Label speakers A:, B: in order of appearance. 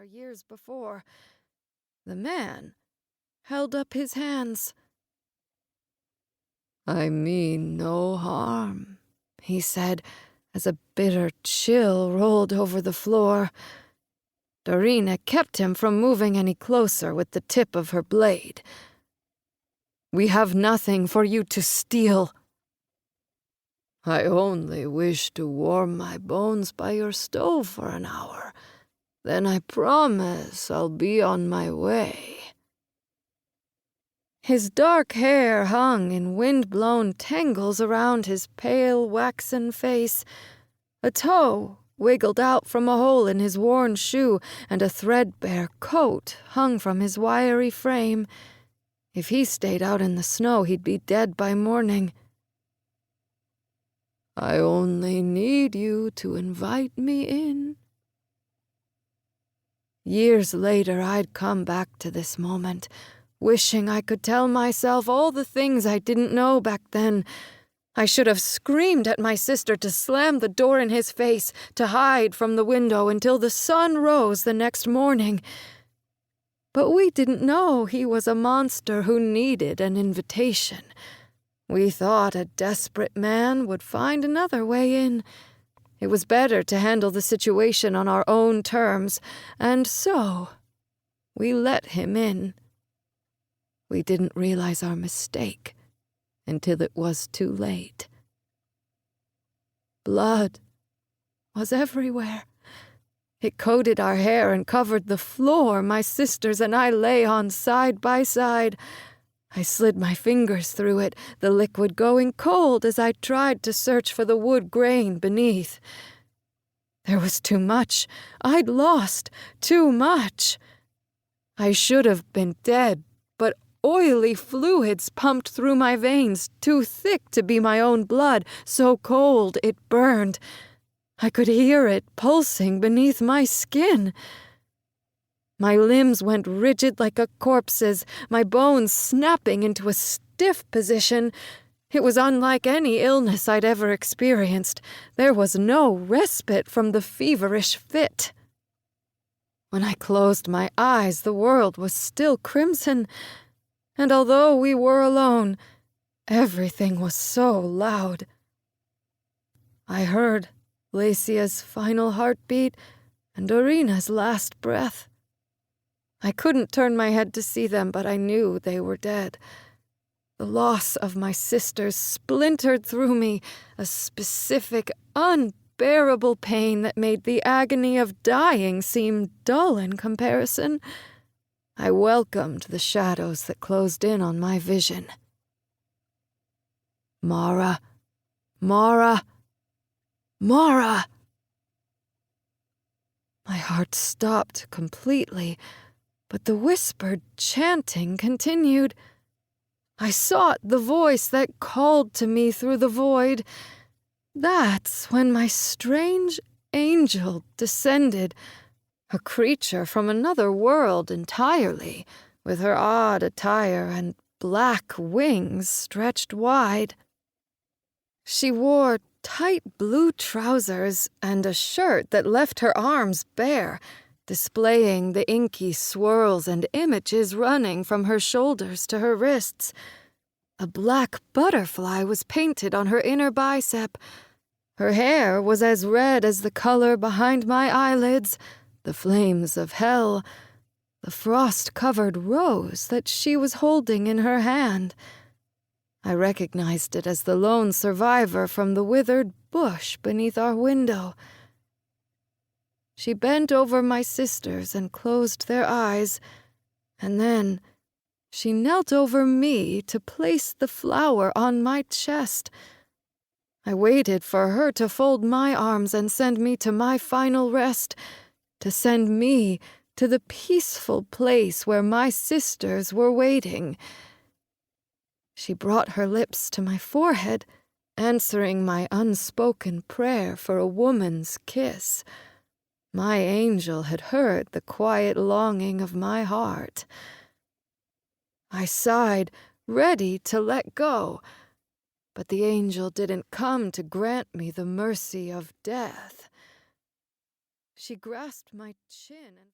A: years before. The man held up his hands. "I mean no harm," he said, as a bitter chill rolled over the floor. Darina kept him from moving any closer with the tip of her blade. "We have nothing for you to steal." "I only wish to warm my bones by your stove for an hour. Then I promise I'll be on my way." His dark hair hung in wind-blown tangles around his pale, waxen face. A toe wiggled out from a hole in his worn shoe, and a threadbare coat hung from his wiry frame. If he stayed out in the snow, he'd be dead by morning. "I only need you to invite me in." Years later, I'd come back to this moment, wishing I could tell myself all the things I didn't know back then. I should have screamed at my sister to slam the door in his face, to hide from the window until the sun rose the next morning. But we didn't know he was a monster who needed an invitation. We thought a desperate man would find another way in. It was better to handle the situation on our own terms, and so we let him in. We didn't realize our mistake until it was too late. Blood was everywhere. It coated our hair and covered the floor my sisters and I lay on side by side. I slid my fingers through it, the liquid going cold as I tried to search for the wood grain beneath. There was too much. I'd lost too much. I should have been dead, but oily fluids pumped through my veins, too thick to be my own blood, so cold it burned. I could hear it pulsing beneath my skin. My limbs went rigid like a corpse's, my bones snapping into a stiff position. It was unlike any illness I'd ever experienced. There was no respite from the feverish fit. When I closed my eyes, the world was still crimson, and although we were alone, everything was so loud. I heard Lacia's final heartbeat and Dorina's last breath. I couldn't turn my head to see them, but I knew they were dead. The loss of my sisters splintered through me, a specific, unbearable pain that made the agony of dying seem dull in comparison. I welcomed the shadows that closed in on my vision. "Mara, Mara, Mara!" My heart stopped completely, but the whispered chanting continued. I sought the voice that called to me through the void. That's when my strange angel descended, a creature from another world entirely, with her odd attire and black wings stretched wide. She wore tight blue trousers and a shirt that left her arms bare, displaying the inky swirls and images running from her shoulders to her wrists. A black butterfly was painted on her inner bicep. Her hair was as red as the color behind my eyelids, the flames of hell, the frost-covered rose that she was holding in her hand. I recognized it as the lone survivor from the withered bush beneath our window. She bent over my sisters and closed their eyes, and then she knelt over me to place the flower on my chest. I waited for her to fold my arms and send me to my final rest, to send me to the peaceful place where my sisters were waiting. She brought her lips to my forehead, answering my unspoken prayer for a woman's kiss. My angel had heard the quiet longing of my heart. I sighed, ready to let go, but the angel didn't come to grant me the mercy of death. She grasped my chin and